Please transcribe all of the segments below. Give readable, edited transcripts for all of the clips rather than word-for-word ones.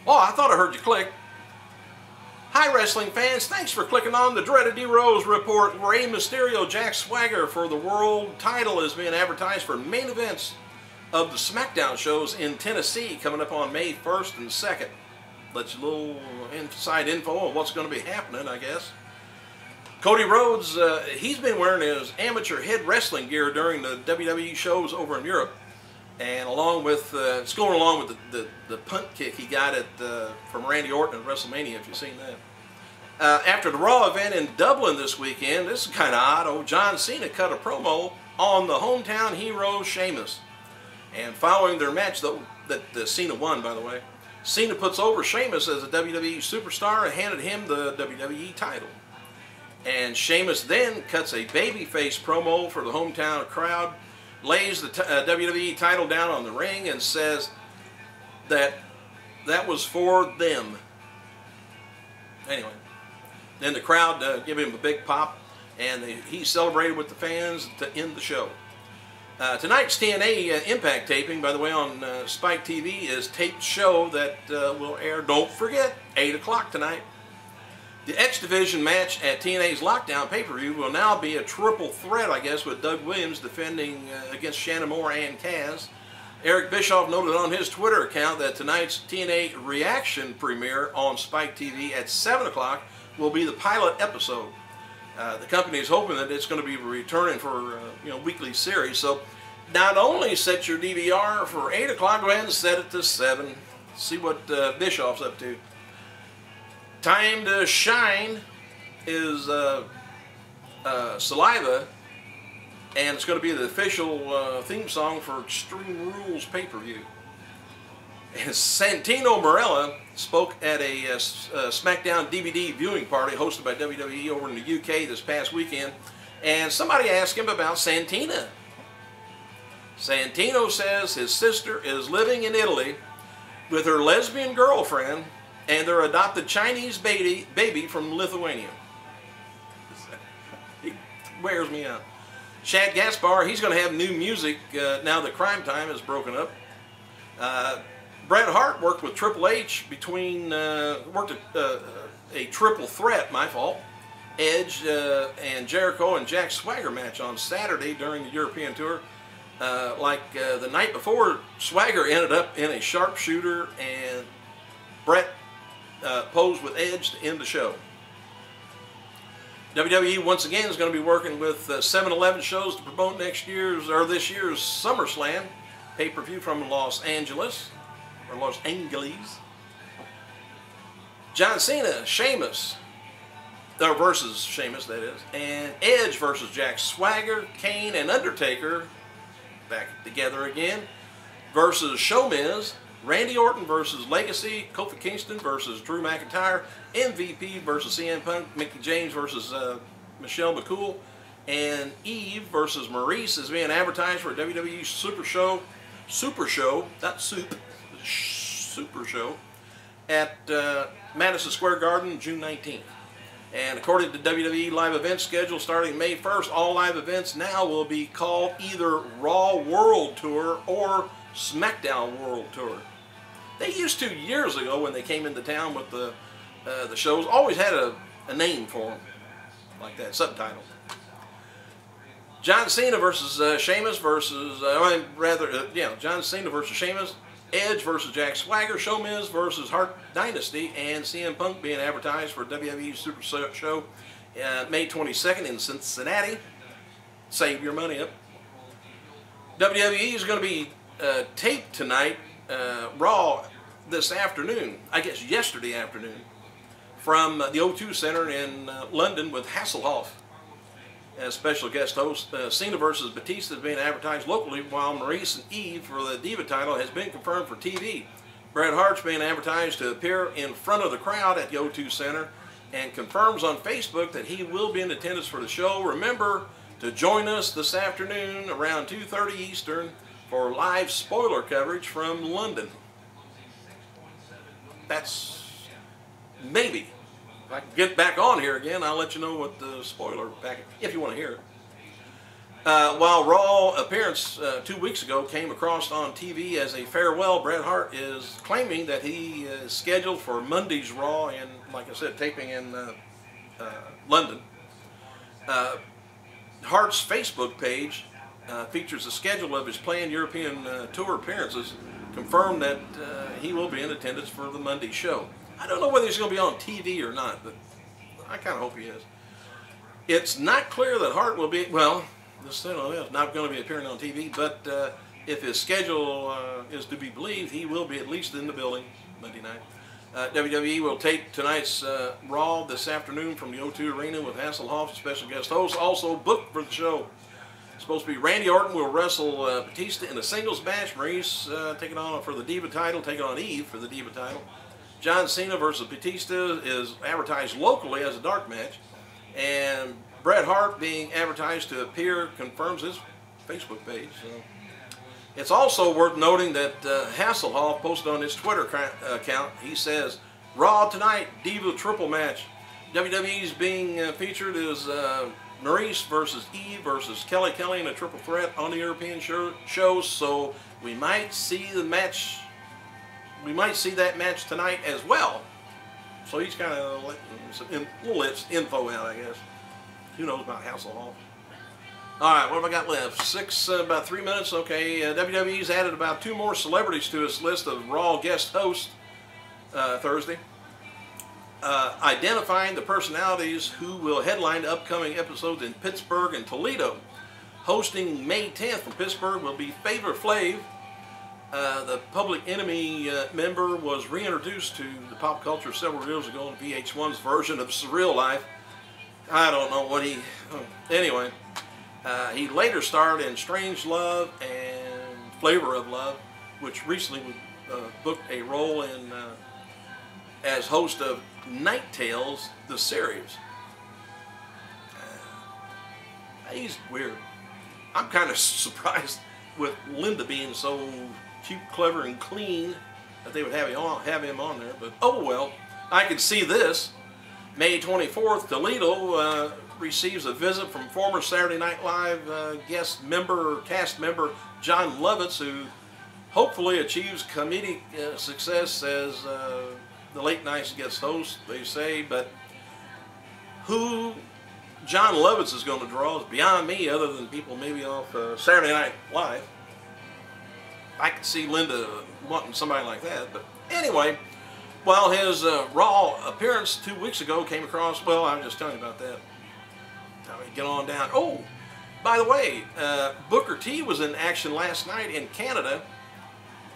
Oh, I thought I heard you click. Hi wrestling fans, thanks for clicking on the Dreaded D-Rose report. Rey Mysterio, Jack Swagger for the world title is being advertised for main events of the SmackDown shows in Tennessee coming up on May 1st and 2nd. Let you a little inside info on what's going to be happening, I guess. Cody Rhodes, he's been wearing his amateur head wrestling gear during the WWE shows over in Europe. And along with, it's going along with the punt kick he got from Randy Orton at WrestleMania, if you've seen that. After the Raw event in Dublin this weekend, this is kind of odd, old John Cena cut a promo on the hometown hero Sheamus. And following their match, that Cena won, by the way, Cena puts over Sheamus as a WWE superstar and handed him the WWE title. And Sheamus then cuts a babyface promo for the hometown crowd, lays the WWE title down on the ring and says that was for them. Anyway, then the crowd give him a big pop, and he celebrated with the fans to end the show. Tonight's TNA Impact taping, by the way, on Spike TV is taped show that will air, don't forget, 8 o'clock tonight. The X Division match at TNA's Lockdown pay-per-view will now be a triple threat, I guess, with Doug Williams defending against Shannon Moore and Kaz. Eric Bischoff noted on his Twitter account that tonight's TNA Reaction premiere on Spike TV at 7 o'clock will be the pilot episode. The company is hoping that it's going to be returning for weekly series. So not only set your DVR for 8 o'clock, go ahead and set it to 7. See what Bischoff's up to. Time to Shine is Saliva, and it's going to be the official theme song for Extreme Rules pay-per-view. And Santino Marella spoke at a SmackDown DVD viewing party hosted by WWE over in the UK this past weekend, and somebody asked him about Santina. Santino says his sister is living in Italy with her lesbian girlfriend and their adopted Chinese baby from Lithuania. He wears me out. Shad Gaspar, he's going to have new music now that Crime Time is broken up. Bret Hart worked with Triple H worked a triple threat, my fault, Edge and Jericho and Jack Swagger match on Saturday during the European tour. The night before, Swagger ended up in a sharpshooter and Bret posed with Edge to end the show. WWE once again is going to be working with 7-Eleven shows to promote this year's SummerSlam pay-per-view from Los Angeles. John Cena, Sheamus, versus Sheamus, that is, and Edge versus Jack Swagger, Kane, and Undertaker back together again versus Sheamus, Randy Orton versus Legacy, Kofi Kingston versus Drew McIntyre, MVP versus CM Punk, Mickie James versus Michelle McCool, and Eve versus Maurice is being advertised for a WWE Super Show, not Soup, Super Show, at Madison Square Garden, June 19th. And according to WWE live event schedule starting May 1st, all live events now will be called either Raw World Tour or SmackDown World Tour. They used to years ago when they came into town with the shows, always had a name for them, like that, subtitle. John Cena versus Sheamus versus, John Cena versus Sheamus, Edge versus Jack Swagger, Sheamus versus Hart Dynasty, and CM Punk being advertised for WWE Super Show May 22nd in Cincinnati. Save your money up. WWE is going to be taped tonight, Raw this afternoon, I guess yesterday afternoon, from the O2 Center in London with Hasselhoff as special guest host. Cena versus Batista is being advertised locally, while Maurice and Eve for the Diva title has been confirmed for TV. Bret Hart's being advertised to appear in front of the crowd at the O2 Center and confirms on Facebook that he will be in attendance for the show. Remember to join us this afternoon around 2:30 Eastern for live spoiler coverage from London. That's maybe. If I can get back on here again, I'll let you know what the spoiler packet, if you want to hear it. While Raw appearance 2 weeks ago came across on TV as a farewell, Bret Hart is claiming that he is scheduled for Monday's Raw and, like I said, taping in London. Hart's Facebook page features a schedule of his planned European tour appearances, confirmed that he will be in attendance for the Monday show. I don't know whether he's going to be on TV or not, but I kind of hope he is. It's not clear that Hart will be, well, this is not going to be appearing on TV, but if his schedule is to be believed, he will be at least in the building Monday night. WWE will tape tonight's Raw this afternoon from the O2 Arena with Hoff, special guest host, also booked for the show. It's supposed to be Randy Orton will wrestle Batista in a singles match. Maurice taking on for the Diva title, taking on Eve for the Diva title. John Cena versus Batista is advertised locally as a dark match. And Bret Hart being advertised to appear confirms his Facebook page. So. It's also worth noting that Hasselhoff posted on his Twitter account, he says, Raw tonight, Diva triple match. WWE's being featured is Maurice versus Eve versus Kelly in a triple threat on the European shows, so we might see the match, we might see that match tonight as well. So he's kind of letting some little info out, I guess. Who knows about Hasselhoff? Alright, what have I got left? About 3 minutes. Okay, WWE's added about 2 more celebrities to its list of Raw guest hosts Thursday. Identifying the personalities who will headline the upcoming episodes in Pittsburgh and Toledo. Hosting May 10th from Pittsburgh will be Flavor Flav. The Public Enemy member was reintroduced to the pop culture several years ago in VH1's version of Surreal Life. I don't know what he... Anyway, he later starred in Strange Love and Flavor of Love, which recently booked a role in as host of Night Tales, the series. He's weird. I'm kind of surprised with Linda being so cute, clever, and clean that they would have him on there. But oh well, I could see this. May 24th, Toledo receives a visit from former Saturday Night Live cast member John Lovitz, who hopefully achieves comedic success as the late night guest host, they say. But who John Lovitz is going to draw is beyond me, other than people maybe off Saturday Night Live. I could see Linda wanting somebody like that. But anyway, well, his Raw appearance 2 weeks ago came across, well, I was just telling you about that. Now we get on down. Oh, by the way, Booker T was in action last night in Canada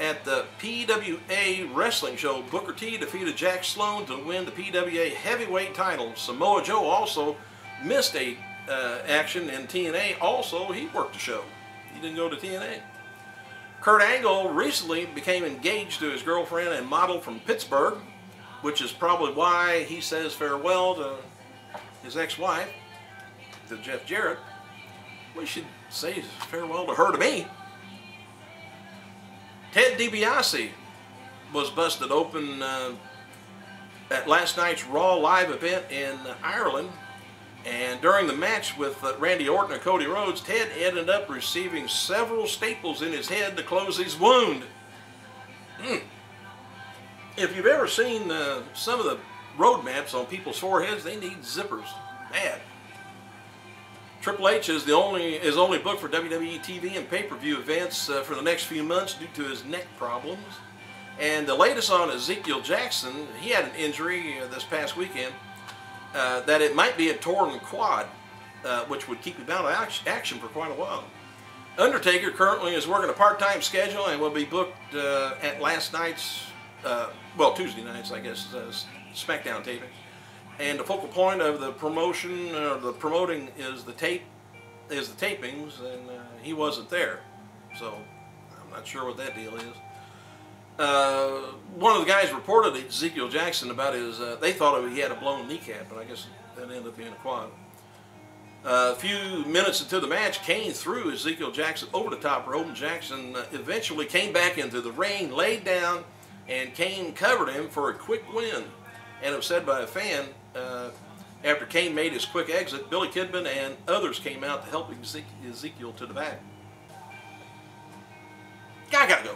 at the PWA wrestling show. Booker T defeated Jack Sloan to win the PWA heavyweight title. Samoa Joe also missed action in TNA. Also, he worked the show. He didn't go to TNA. Kurt Angle recently became engaged to his girlfriend and model from Pittsburgh, which is probably why he says farewell to his ex-wife, to Jeff Jarrett. We should say farewell to her to me. Ted DiBiase was busted open at last night's Raw live event in Ireland. And during the match with Randy Orton and Cody Rhodes, Ted ended up receiving several staples in his head to close his wound. If you've ever seen some of the road maps on people's foreheads, they need zippers. Bad. Triple H is only booked for WWE TV and pay-per-view events for the next few months due to his neck problems. And the latest on Ezekiel Jackson, he had an injury this past weekend. That it might be a torn quad, which would keep him out of action for quite a while. Undertaker currently is working a part-time schedule and will be booked at last night's, well, Tuesday nights, I guess, SmackDown taping. And the focal point of the promotion, the promoting, is the tapings, and he wasn't there, so I'm not sure what that deal is. One of the guys reported to Ezekiel Jackson about his, they thought he had a blown kneecap, but I guess that ended up being a quad. A few minutes into the match, Kane threw Ezekiel Jackson over the top rope, and Jackson eventually came back into the ring, laid down, and Kane covered him for a quick win. And it was said by a fan, After Kane made his quick exit, Billy Kidman and others came out to help Ezekiel to the back. I gotta go.